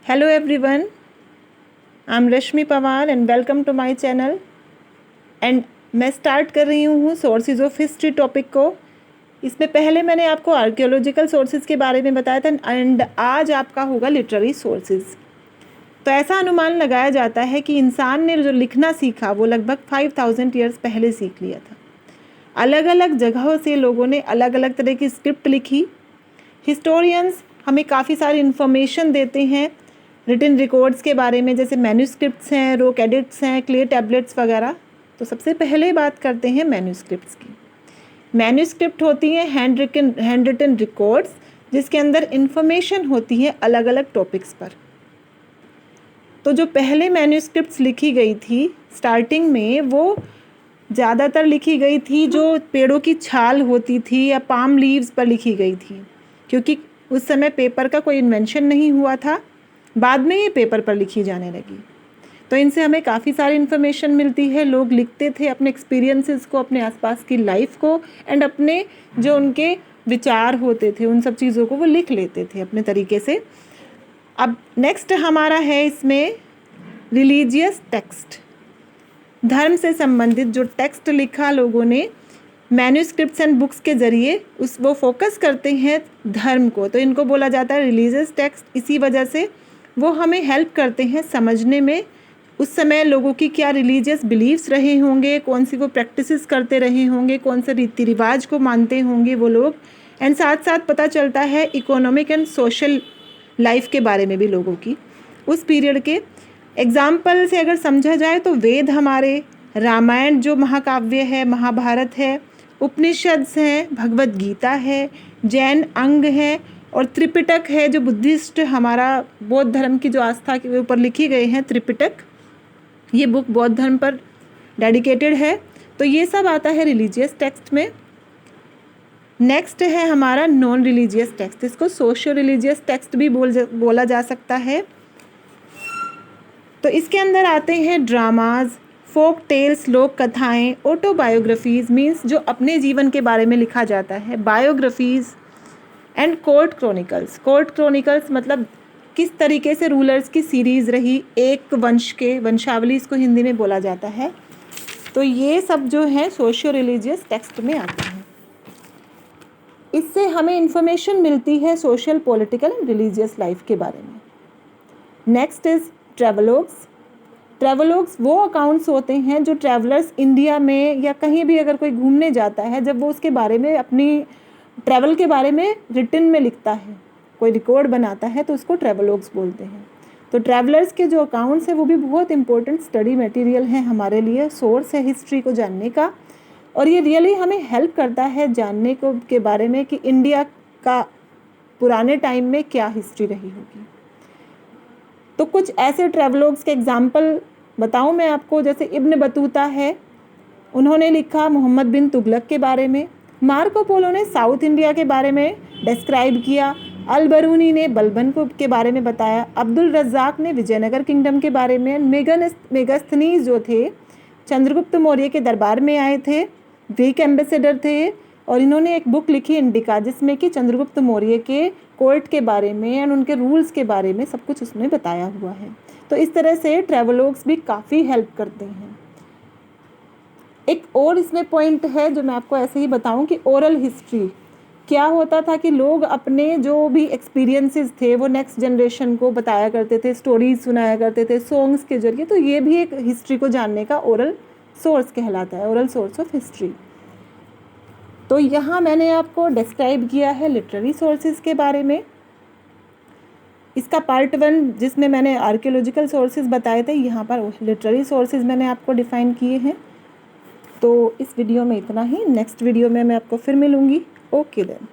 Hello everyone, I am Rashmi Pawar and welcome to my channel. And मैं start कर रही हूँ सोर्सेज ऑफ हिस्ट्री टॉपिक को। इसमें पहले मैंने आपको आर्कियोलॉजिकल सोर्सेज के बारे में बताया था एंड आज आपका होगा लिटरेरी सोर्सेज। तो ऐसा अनुमान लगाया जाता है कि इंसान ने जो लिखना सीखा वो लगभग 5000 ईयर्स पहले सीख लिया था। अलग अलग जगहों से लोगों ने अलग अलग तरह की स्क्रिप्ट लिखी। हिस्टोरियंस हमें काफ़ी सारी इन्फॉर्मेशन देते हैं रिटन रिकॉर्ड्स के बारे में, जैसे मैन्यूस्क्रिप्ट्स हैं, रॉक एडिक्ट्स हैं, क्ले टैबलेट्स वगैरह। तो सबसे पहले बात करते हैं मैन्यूस्क्रिप्ट्स की। मैन्यूस्क्रिप्ट होती हैं हैंड रिटन रिकॉर्ड्स, जिसके अंदर इन्फॉर्मेशन होती है अलग अलग टॉपिक्स पर। तो जो पहले मैन्यूस्क्रिप्ट्स लिखी गई थी स्टार्टिंग में, वो ज़्यादातर लिखी गई थी जो पेड़ों की छाल होती थी या पाम लीव्स पर लिखी गई थी, क्योंकि उस समय पेपर का कोई इन्वेंशन नहीं हुआ था। बाद में ये पेपर पर लिखी जाने लगी। तो इनसे हमें काफ़ी सारी इन्फॉर्मेशन मिलती है। लोग लिखते थे अपने एक्सपीरियंसेस को, अपने आसपास की लाइफ को एंड अपने जो उनके विचार होते थे उन सब चीज़ों को वो लिख लेते थे अपने तरीके से। अब नेक्स्ट हमारा है इसमें रिलीजियस टेक्स्ट। धर्म से संबंधित जो टेक्स्ट लिखा लोगों ने मैन्यूस्क्रिप्ट्स एंड बुक्स के ज़रिए वो फोकस करते हैं धर्म को, तो इनको बोला जाता है रिलीजियस टेक्स्ट। इसी वजह से वो हमें हेल्प करते हैं समझने में उस समय लोगों की क्या रिलीजियस बिलीव्स रहे होंगे, कौन सी वो प्रैक्टिसेस करते रहे होंगे, कौन से रीति रिवाज को मानते होंगे वो लोग। एंड साथ साथ पता चलता है इकोनॉमिक एंड सोशल लाइफ के बारे में भी लोगों की उस पीरियड के। एग्जाम्पल से अगर समझा जाए तो वेद हमारे, रामायण जो महाकाव्य है, महाभारत है, उपनिषद हैं, भगवत गीता है, जैन अंग है और त्रिपिटक है जो बुद्धिस्ट हमारा बौद्ध धर्म की जो आस्था के ऊपर लिखी गए हैं। त्रिपिटक ये बुक बौद्ध धर्म पर डेडिकेटेड है। तो ये सब आता है रिलीजियस टेक्स्ट में। नेक्स्ट है हमारा नॉन रिलीजियस टेक्स्ट। इसको सोशियो रिलीजियस टेक्स्ट भी बोला जा सकता है। तो इसके अंदर आते हैं ड्रामाज, फोक टेल्स, लोक कथाएँ, ऑटोबायोग्राफीज़ मीन्स जो अपने जीवन के बारे में लिखा जाता है, biographies and court chronicles. Court chronicles मतलब किस तरीके से रूलर्स की सीरीज़ रही, एक वंश के वंशावली इसको हिंदी में बोला जाता है। तो ये सब जो है सोशियो रिलीजियस टेक्स्ट में आते हैं। इससे हमें इंफॉर्मेशन मिलती है social, political and religious life के बारे में। Next is ट्रेवलॉग्स। ट्रेवलॉग्स वो अकाउंट्स होते हैं जो ट्रैवलर्स इंडिया में या कहीं भी अगर कोई घूमने जाता है, जब वो उसके बारे में अपनी ट्रैवल के बारे में रिटन में लिखता है, कोई रिकॉर्ड बनाता है, तो उसको ट्रैवलॉग्स बोलते हैं। तो ट्रैवलर्स के जो अकाउंट्स हैं वो भी बहुत इंपॉर्टेंट स्टडी मटेरियल हैं हमारे लिए, सोर्स है हिस्ट्री को जानने का। और ये रियली हमें हेल्प करता है जानने को के बारे में कि इंडिया का पुराने टाइम में क्या हिस्ट्री रही होगी। तो कुछ ऐसे ट्रैवलॉग्स के एग्जाम्पल बताऊँ मैं आपको, जैसे इब्न बतूता है, उन्होंने लिखा मोहम्मद बिन तुगलक के बारे में। मार्को पोलो ने साउथ इंडिया के बारे में डिस्क्राइब किया। अल बरूनी ने बलबन को के बारे में बताया। अब्दुल रज़ाक ने विजयनगर किंगडम के बारे में। मेगास्थनीज जो थे चंद्रगुप्त मौर्य के दरबार में आए थे, ग्रीक एम्बेसडर थे, और इन्होंने एक बुक लिखी इंडिका, जिसमें कि चंद्रगुप्त मौर्य के कोर्ट के बारे में एंड उनके रूल्स के बारे में सब कुछ उसमें बताया हुआ है। तो इस तरह से ट्रैवलॉग्स भी काफ़ी हेल्प करते हैं। एक और इसमें पॉइंट है जो मैं आपको ऐसे ही बताऊं कि ओरल हिस्ट्री क्या होता था कि लोग अपने जो भी एक्सपीरियंसेस थे वो नेक्स्ट जनरेशन को बताया करते थे, स्टोरीज सुनाया करते थे सॉन्ग्स के जरिए। तो ये भी एक हिस्ट्री को जानने का ओरल सोर्स कहलाता है, ओरल सोर्स ऑफ हिस्ट्री। तो यहाँ मैंने आपको डिस्क्राइब किया है लिटरेरी सोर्सेज के बारे में। इसका पार्ट 1 जिसमें मैंने आर्कियोलॉजिकल सोर्सेज बताए थे, यहाँ पर लिटरेरी सोर्सेज मैंने आपको डिफ़ाइन किए हैं। तो इस वीडियो में इतना ही। नेक्स्ट वीडियो में मैं आपको फिर मिलूँगी। Okay then.